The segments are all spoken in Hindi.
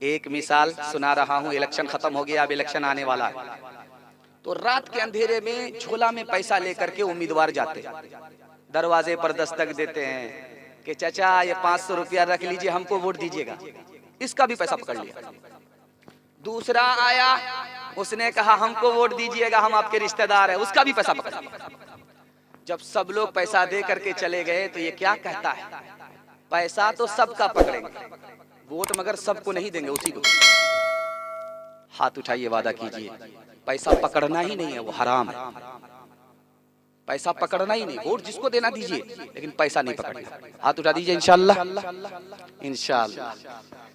एक मिसाल सुना रहा हूँ, इलेक्शन खत्म हो गया, अब इलेक्शन आने वाला है। तो रात के अंधेरे में झोला में पैसा लेकर के उम्मीदवार जाते हैं, दरवाजे पर दस्तक देते हैं कि चाचा ये 500 रुपया रख लीजिए, हमको वोट दीजिएगा। इसका भी पैसा पकड़ लिया। दूसरा आया, उसने कहा हमको वोट दीजिएगा, हम आपके रिश्तेदार हैं, उसका भी पैसा पकड़ लिया। जब सब लोग पैसा दे करके चले गए तो ये क्या कहता है, पैसा तो सबका पकड़ेंगे, वोट मगर सबको नहीं देंगे, उसी को। हाथ उठाइए, वादा कीजिए, पैसा पकड़ना ही नहीं है, वो हराम है। पैसा पकड़ना ही नहीं, वोट जिसको देना दीजिए, लेकिन पैसा नहीं पकड़ना। हाथ उठा दीजिए, इंशाअल्लाह इंशाअल्लाह,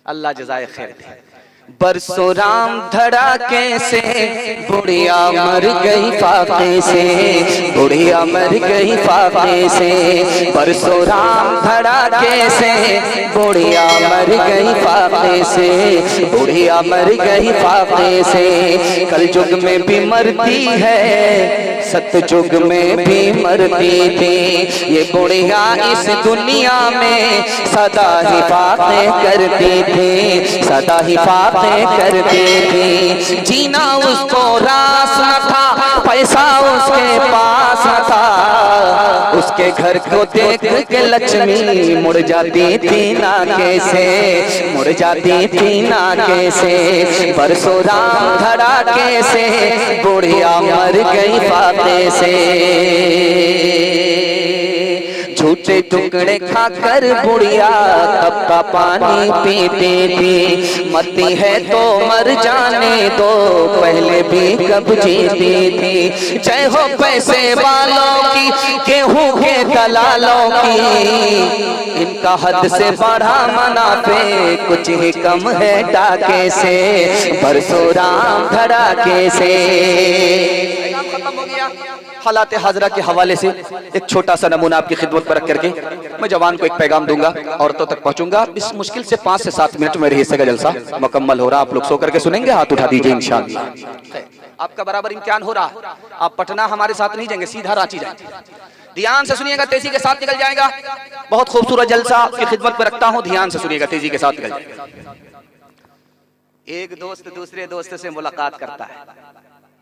अल्लाह जज़ाए खैर दे। बरसों राम धड़ाके से बुढ़िया मर गई फाके से, बुढ़िया मर गई फाके से। बरसों राम धड़ाके से बुढ़िया मर गई फाके से, बुढ़िया मर गई फाके से। कल युग में भी मरती है, सतयुग में भी मरती थी। ये बुढ़िया इस दुनिया में सदा हिफाज़त करती थी, सदा हिफाज़त करती थी। जीना उसको रास न था, पैसा उसके पास न था। उसके घर को देख के लक्ष्मी मुड़ जाती थी नाके से, मुड़ जाती थी नाके से। बरसों राम धड़ाके से बुढ़िया मर गई फाके से। झूठे टुकड़े खाकर बुढ़िया तब का पानी पीती थी। मरती है तो मर जाने दो, पहले भी कब जीती थी। जय हो पैसे वालों की, गेहूं के दलालों की। इनका हद से बढ़ा मुनाफे, कुछ ही कम है डाके से। बरसों राम धड़ाके से। खत्म हो गया। हालात हाजरा के हवाले से एक छोटा सा नमूना आपकी खिदमत पर रख करके मैं जवान को एक पैगाम दूंगा, औरतों तक पहुंचूंगा। इस मुश्किल से 5 से 7 मिनट में हिस्से का जलसा मुकम्मल हो रहा। आप लोग सो करके सुनेंगे, हाथ उठा दीजिए इंशाअल्लाह। आपका बराबर इम्तिहान हो रहा। आप पटना हमारे साथ नहीं जाएंगे, सीधा रांची जाएंगे। ध्यान से सुनिएगा, तेजी के साथ निकल जाएगा। बहुत खूबसूरत जलसा आपकी खिदमत पर रखता हूँ, ध्यान से सुनिएगा, तेजी के साथ निकल जाएगा। एक दोस्त दूसरे दोस्त से मुलाकात करता है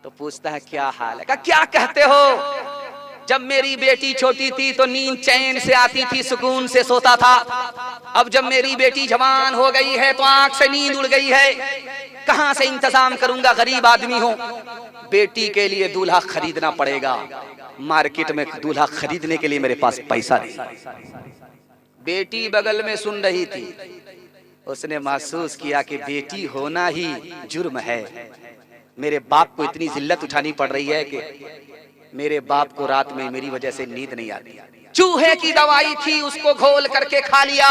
तो पूछता है क्या हाल है। क्या कहते हो, जब मेरी बेटी छोटी थी तो नींद चैन से आती थी, सुकून से सोता था। अब जब मेरी बेटी जवान हो गई है तो आंख से नींद उड़ गई है, कहां से इंतजाम करूंगा, गरीब आदमी हूं। बेटी के लिए दूल्हा खरीदना पड़ेगा, मार्केट में दूल्हा खरीदने के लिए मेरे पास पैसा नहीं। बेटी बगल में सुन रही थी, उसने महसूस किया कि बेटी होना ही जुर्म है। मेरे बाप को इतनी जिल्लत उठानी पड़ रही है कि मेरे बाप को रात में मेरी वजह से नींद नहीं आती। चूहे की दवाई थी, उसको घोल करके खा लिया।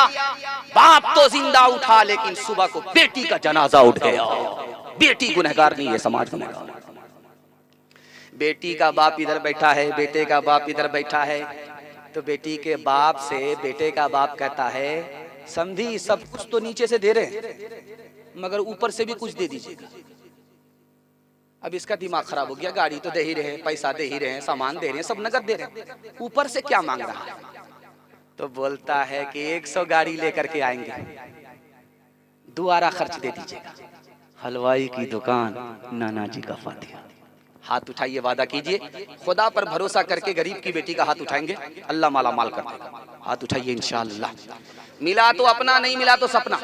बाप तो जिंदा उठा, लेकिन सुबह को बेटी का जनाजा उठ गया। बेटी गुनहगार नहीं है, समाज गुनहगार। बेटी का बाप इधर बैठा है, बेटे का बाप इधर बैठा है, तो बेटी के बाप से बेटे का बाप कहता है, समझी सब कुछ तो नीचे से दे रहे मगर ऊपर से भी कुछ दे दीजिएगा। अब इसका दिमाग खराब हो गया, गाड़ी तो दे ही रहे, पैसा दे ही रहे, सामान दे रहे हैं, सब नगद दे रहे हैं, ऊपर से क्या मांग रहा है। तो बोलता है कि 100 गाड़ी लेकर के आएंगे, दोबारा खर्च दे दीजिएगा। हलवाई की दुकान, नाना जी का फातिहा। हाथ उठाइए, वादा कीजिए, खुदा पर भरोसा करके गरीब की बेटी का हाथ उठाएंगे, अल्लाह माला माल कर देगा। हाथ उठाइए इंशाअल्लाह। मिला तो अपना, नहीं मिला तो सपना।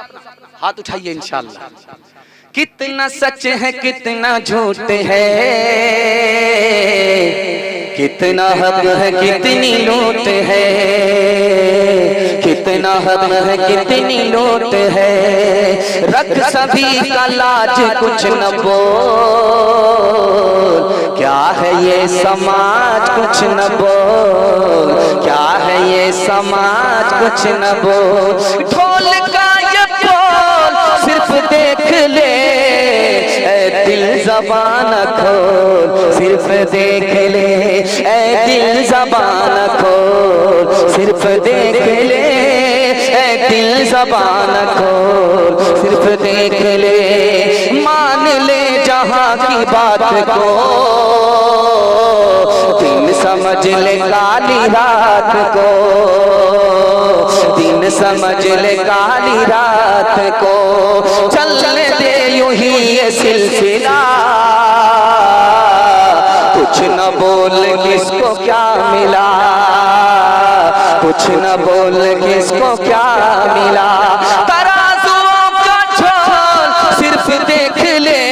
हाथ उठाइए इंशाअल्लाह। कितना सच है कितना झूठ है, कितना हक है कितनी लूट है, कितना हक है कितनी लूट है। रख सभी का लाज कुछ न बोल, क्या है ये समाज कुछ न बोल, क्या है ये समाज कुछ न बोल। ढोल का ये बोल सिर्फ देख ले, दिल ज़बान खोल सिर्फ देख ले, ऐ दिल ज़बान खोल सिर्फ देख ले, ऐ दिल ज़बान खोल सिर्फ देख ले। मान ले जहाँ की बात को, दिन समझ ले काली रात को, दिन समझ ले काली रात को। चलने कुछ न बोल किसको क्या मिला, तराजुओं का झोल सिर्फ देख ले,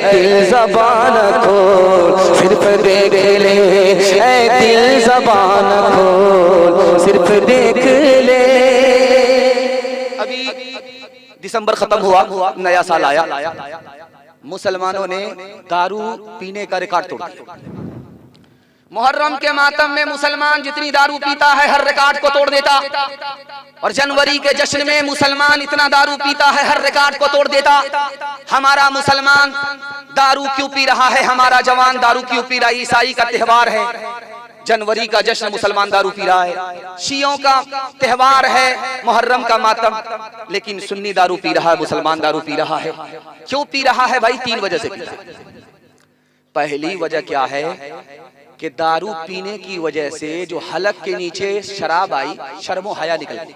दिल ज़बान खोल सिर्फ देख ले, दिल ज़बान खोल सिर्फ देख ले। अभी दिसंबर खत्म हुआ, नया साल आया, मुसलमानों ने दारू पीने का रिकॉर्ड तोड़ दिया। मुहर्रम के मातम में मुसलमान जितनी दारू पीता है हर रिकॉर्ड को तोड़ देता, और जनवरी के जश्न में मुसलमान इतना दारू पीता है हर रिकॉर्ड को तोड़ देता। हमारा मुसलमान दारू क्यों पी रहा है, हमारा जवान दारू क्यों पी रहा है? ईसाई का त्योहार है, जनवरी का जश्न, मुसलमान दारू पी रहा है। शियों का त्योहार है मुहर्रम का मातम, लेकिन सुन्नी दारू पी रहा है, मुसलमान दारू पी रहा है। क्यों पी रहा है भाई? 3 वजह से पीता है। पहली वजह क्या है कि दारू पीने की वजह से जो हलक के नीचे शराब आई, शर्मो हया निकल गई।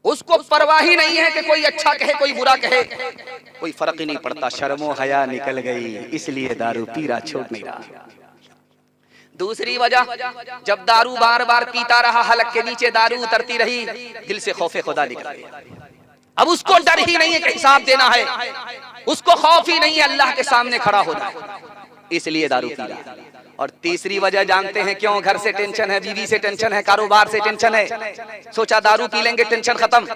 उसको परवाह ही नहीं है कि कोई अच्छा कहे कोई बुरा कहे, कोई फर्क ही नहीं पड़ता, शर्मो हया निकल गई, इसलिए दारू पी रहा, छोड़ नहीं रहा। दूसरी वजह, जब दारू बार बार पीता रहा, हलक के नीचे दारू उतरती रही, दिल से खौफे खुदा निकल गया। अब उसको डर ही नहीं है कि हिसाब देना है, उसको खौफ ही नहीं है अल्लाह के सामने खड़ा होना है, इसलिए दारू पी रहा है। और तीसरी वजह जानते हैं क्यों? घर से टेंशन है, बीवी से टेंशन है, कारोबार से टेंशन है, सोचा दारू पी लेंगे टेंशन खत्म।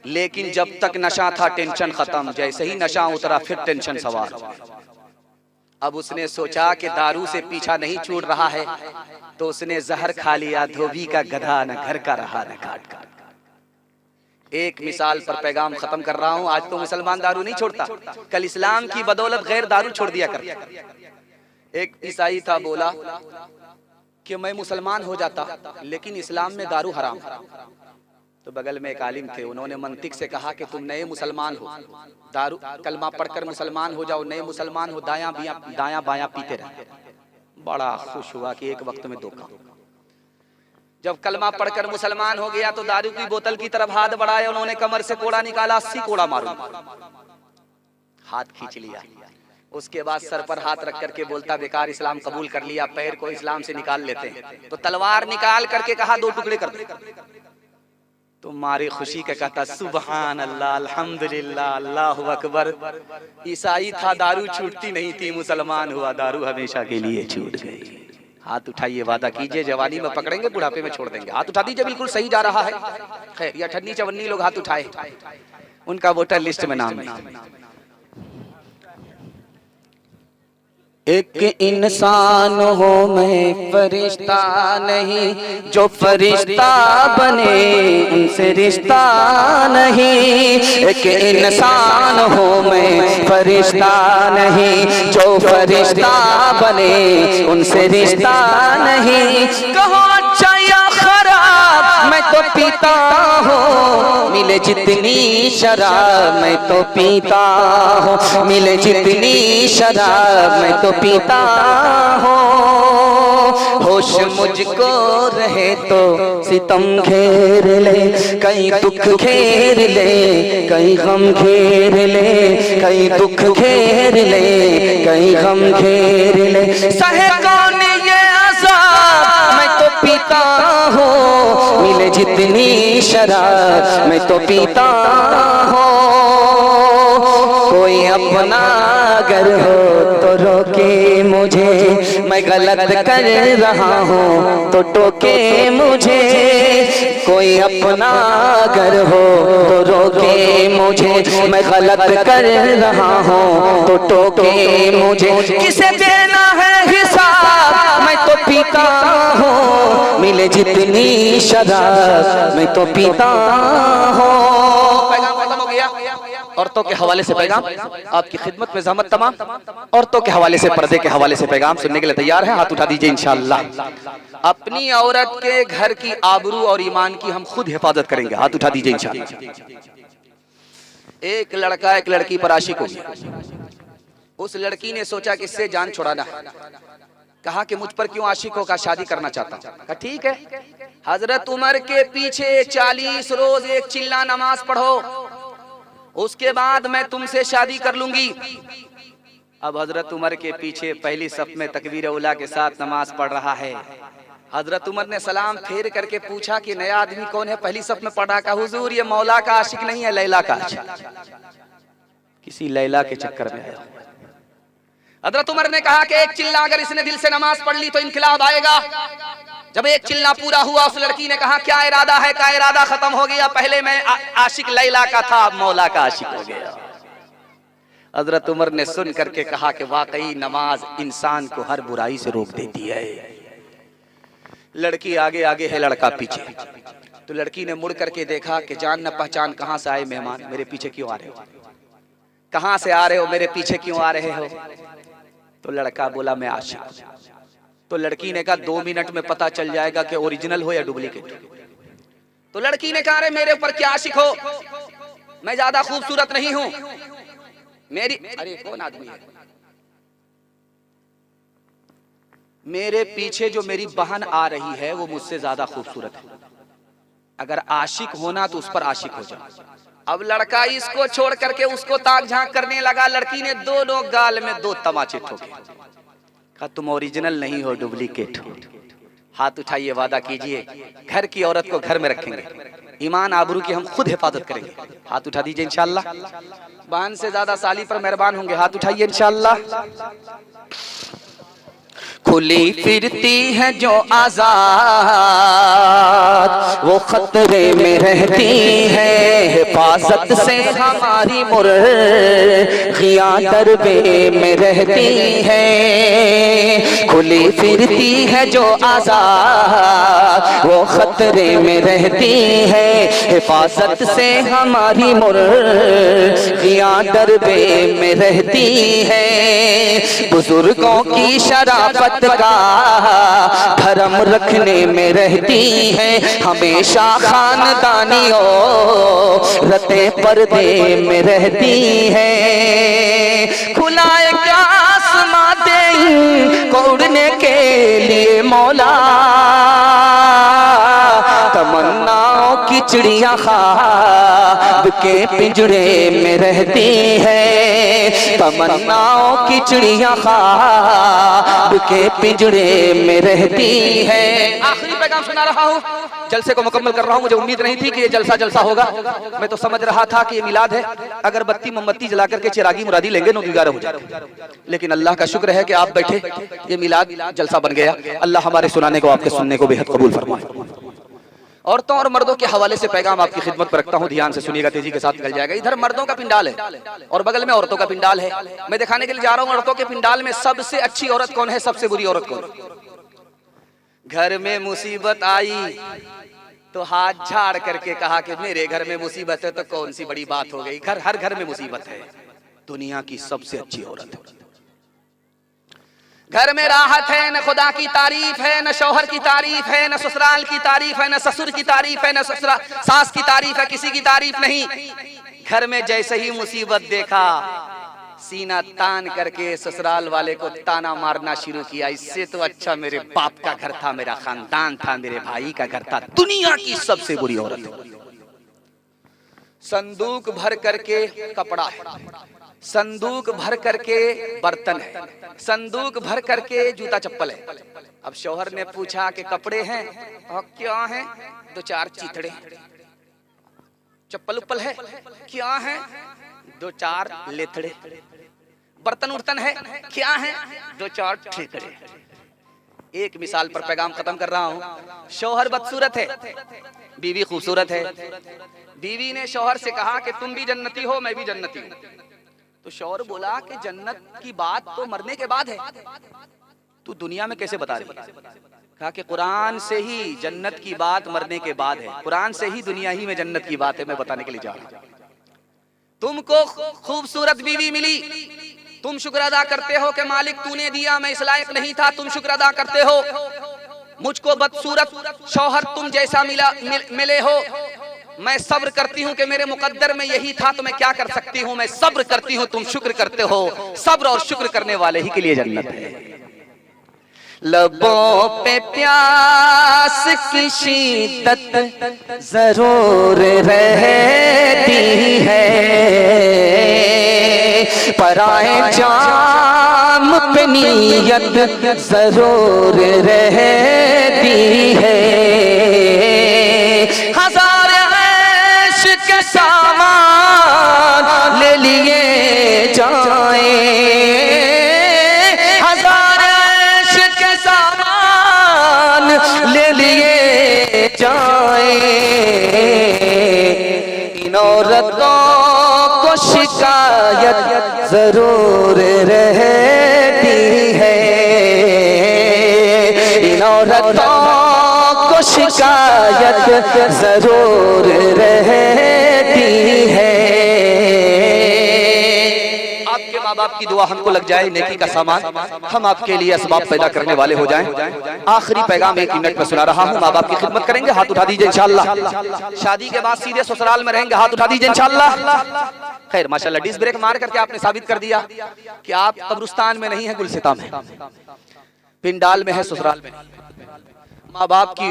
लेकिन जब तक नशा था टेंशन खत्म, जैसे ही नशा उतरा फिर टेंशन सवार। अब उसने सोचा कि दारू से पीछा नहीं छूट रहा है, तो उसने जहर खा लिया, धोबी का गधा न घर का रहा न घाट का। एक मिसाल पर पैगाम खत्म कर रहा हूं। आज तो मुसलमान दारू नहीं छोड़ता, कल इस्लाम की बदौलत गैर दारू छोड़ दिया करता। एक ईसाई था, बोला कि मैं मुसलमान हो जाता लेकिन इस्लाम में दारू हराम। तो बगल में एक आलिम थे, उन्होंने मंतिक से कहा कि तुम नए मुसलमान हो, दारू कलमा पढ़कर मुसलमान हो जाओ, नए मुसलमान हो, दायां बायां पीते रहे। बड़ा खुश हुआ कि एक वक्त में धोखा। जब कलमा पढ़कर मुसलमान हो गया तो दारू की बोतल की तरफ हाथ बढ़ाया, उन्होंने कमर से कोड़ा निकाला, 80 कोड़ा मारूं, हाथ खींच लिया। उसके बाद सर पर हाथ रख करके बोलता, बेकार इस्लाम कबूल कर लिया, पैर को इस्लाम से निकाल लेते हैं। तो तलवार निकाल करके कहा 2 टुकड़े कर दे। तो मारे खुशी का कहता, सुबहान अल्लाह, अल्हम्दुलिल्लाह, अल्लाहु अकबर। ईसाई था, दारू छूटती नहीं थी, मुसलमान हुआ, दारू हमेशा के लिए छूट गई। हाथ उठाइए, वादा कीजिए, जवानी में पकड़ेंगे, बुढ़ापे में छोड़ देंगे। हाथ उठा दीजिए, बिल्कुल सही जा रहा है। खैर, या 58 लोग हाथ उठाए, उनका वोटर लिस्ट में नाम नहीं। एक इंसान हो मैं फरिश्ता नहीं, जो फरिश्ता बने उनसे रिश्ता नहीं। एक इंसान हो मैं फरिश्ता नहीं, जो फरिश्ता बने उनसे रिश्ता नहीं। कहो अच्छा या खराब मैं तो पीता हूँ, मिले जितनी शराब मैं तो पीता हूँ, मिले जितनी शराब मैं तो पीता हूँ। होश मुझको रहे तो सितम घेर ले, कहीं दुख घेर ले, कहीं गम घेर ले, कहीं दुख घेर ले, कहीं गम घेर ले। सहे कौन ये अज़ाब मैं तो पीता हूँ, मिले जितनी शराब मैं तो पीता हूँ। कोई अपना अगर हो तो रोके मुझे, मैं गलत कर रहा हूँ तो टोके मुझे। कोई अपना अगर हो तो रोके मुझे, मैं गलत कर रहा हूँ तो टोके मुझे। किसे देना है हिसाब मैं तो पीता हूँ, मिले जितनी शराब मैं तो पीता हूँ। औरतों के हवाले से पैगाम आपकी खिदमत में ज़हमत तमाम। औरतों के हवाले से, पर्दे के हवाले से पैगाम सुनने के लिए तैयार हैं? हाथ उठा दीजिए इंशाअल्लाह। अपनी औरत के घर की आबरू और ईमान की हम खुद हिफाजत करेंगे। हाथ उठा दीजिए इंशाअल्लाह। एक लड़का एक लड़की पर आशिक हो गया। उस लड़की ने सोचा कि इससे जान छुड़ाना है। कहा कि मुझ पर क्यों आशिक हो? कहा शादी करना चाहता हूं। कहा ठीक है, हजरत उमर के पीछे 40 रोज एक चिल्ला नमाज पढ़ो, उसके बाद मैं तुमसे शादी कर लूंगी। अब हजरत उमर के पीछे पहली सफ में तकबीर उला के साथ नमाज पढ़ रहा है। हजरत उमर ने सलाम फेर करके पूछा कि नया आदमी कौन है? पहली सफ में पढ़ा का हुजूर ये मौला का आशिक नहीं है, लैला का आशिक, किसी लैला के चक्कर में आया। हजरत उमर ने कहा कि एक चिल्ला अगर इसने दिल से नमाज पढ़ ली तो इनकलाब आएगा। जब एक चिल्ला पूरा हुआ उस लड़की ने कहा क्या इरादा है? का इरादा खत्म हो गया, पहले मैं आशिक लैला का था, अब मौला का आशिक हो गया। हजरत उमर ने सुन करके कहा कि वाकई नमाज इंसान को हर बुराई से रोक देती है। लड़की आगे आगे है, लड़का पीछे। तो लड़की ने मुड़ करके देखा कि जान न पहचान कहां से आए मेहमान, मेरे पीछे क्यों आ रहे हो? कहां से आ रहे हो? मेरे पीछे क्यों आ रहे हो? तो लड़का बोला मैं आशिक हूं। तो लड़की ने कहा 2 मिनट में पता चल जाएगा कि ओरिजिनल हो या डुप्लीकेट। तो लड़की ने कहा अरे मेरे ऊपर क्या आशिक हो, मैं ज्यादा खूबसूरत नहीं हूं, मेरी अरे कौन आदमी है? मेरे पीछे जो मेरी बहन आ रही है वो मुझसे ज्यादा खूबसूरत है, अगर आशिक होना तो उस पर आशिक हो जाओ। अब लड़का इसको छोड़ करके उसको ताक झांक करने लगा। लड़की ने दोनों गाल में 2 तमाचे ठोके। कहा तुम ओरिजिनल नहीं हो, डुप्लीकेट हो। हाथ उठाइए, वादा कीजिए घर की औरत को घर में रखेंगे, ईमान आबरू की हम खुद हिफाजत करेंगे। हाथ उठा दीजिए इंशाअल्लाह। बहन से ज्यादा साली पर मेहरबान होंगे, हाथ उठाइए इंशाअल्लाह। खुली फिरती है जो आजाद वो खतरे में रहती है, हिफाजत से हमारी मुर्गियां डरबे में रहती है। खुली फिरती है जो आजाद वो खतरे में रहती है, हिफाजत से हमारी मुर्गियां डरबे में रहती है। बुजुर्गों की शराफत का धर्म रखने में रहती है, हमेशा खानदानियों रते पर्दे में रहती है। खुला एक आसमां दे को उड़ने के लिए मौला, तमन्नाओं की चिड़िया ख्वाब के पिंजरे में रहती है, तमन्नाओं की चिड़िया ख्वाब के पिंजरे में रहती है। आखिरी पैगाम सुना रहा हूँ, जलसे को मुकम्मल कर रहा हूँ। मुझे उम्मीद नहीं थी कि ये जलसा होगा, मैं तो समझ रहा था कि ये मिलाद है, अगरबत्ती मोमबत्ती जला करके चिरागी मुरादी लेंगे, 9-11 हो जाए। लेकिन अल्लाह का शुक्र है कि आप बैठे, ये मिलाद जलसा बन गया। अल्लाह हमारे सुनाने को, आपके सुनने को बेहद कबूल फरमाए। औरतों और मर्दों के हवाले से पैगाम आपकी खिदमत पर रखता हूँ, ध्यान से सुनिएगा, तेजी के साथ निकल जाएगा। इधर मर्दों का पिंडाल है और बगल में औरतों का पिंडाल है। मैं दिखाने के लिए जा रहा हूँ औरतों के पिंडाल में सबसे अच्छी औरत कौन है, सबसे बुरी औरत कौन। घर में मुसीबत आई तो हाथ झाड़ करके कहा कि मेरे घर में मुसीबत है तो कौन सी बड़ी बात हो गई, हर घर में मुसीबत है। दुनिया की सबसे अच्छी औरत है। घर में राहत है, न खुदा की तारीफ है, न शौहर की तारीफ है, न ससुराल की तारीफ है, न ससुर की तारीफ है, न सास की तारीफ है, किसी की तारीफ नहीं। घर में जैसे ही मुसीबत देखा सीना तान करके ससुराल वाले को ताना मारना शुरू किया, इससे तो अच्छा मेरे बाप का घर था, मेरा खानदान था, मेरे भाई का घर था। दुनिया की सबसे बुरी औरत है। संदूक भर करके कपड़ा है, संदूक भर करके बर्तन है, संदूक भर करके जूता चप्पल है। अब शौहर ने पूछा कि कपड़े हैं और क्या है, 2-4 चीथड़े, चप्पल उप्पल है क्या है, 2-4 लेथड़े, बर्तन उर्तन है क्या है, 2-4 ठेकड़े। एक मिसाल पर पैगाम खत्म कर रहा हूं। शौहर बदसूरत है, बीवी खूबसूरत है। बीवी ने शौहर से कहा कि तुम भी जन्नती हो, मैं भी जन्नती हूं। तो शौहर बोला कि जन्नत की बात तो मरने के बाद है, तू दुनिया में कैसे बता रही है? कहा कि कुरान से ही जन्नत की बात मरने के बाद है, कुरान से ही दुनिया ही में जन्नत की बात है, मैं बताने के लिए जा रहा हूं। तुमको खूबसूरत बीवी मिली, तुम शुक्र अदा करते हो कि मालिक तूने दिया, मैं इस लायक नहीं था, तुम शुक्र अदा करते हो। मुझको बदसूरत शौहर तुम जैसा मिले हो, मैं सब्र करती हूँ कि मेरे मुकद्दर में यही था, तो मैं क्या कर सकती हूँ, मैं सब्र करती हूँ, तुम शुक्र करते हो। सब्र और शुक्र करने वाले ही के लिए जन्नत है। लबों पे प्यास की शिद्दत जरूर रहती है, पराए जाम पे नीयत जरूर रहती है। हजार ऐश के सामान ले लिए जाए, हजार ऐश के सामान ले लिए जाए, इन औरतों को शिकायत जरूर रहती है। इन औरतों को शिकायत जरूर रहती है। आपके माँ बाप की दुआ हमको लग जाए, नेकी का सामान हम आपके लिए असबाब पैदा करने वाले हो जाएं। आखिरी पैगाम 1 मिनट में सुना रहा हूँ। माँ बाप की खिदमत करेंगे, हाथ उठा दीजिए इंशाअल्लाह। शादी के बाद सीधे ससुराल में रहेंगे, हाथ उठा दीजिए इंशाअल्लाह। खैर माशाअल्लाह, डिस्क ब्रेक मार करके आपने साबित कर दिया कि आप कब्रिस्तान में नहीं है, गुलसिता में, पिंडाल में है, ससुराल में। माँ बाप की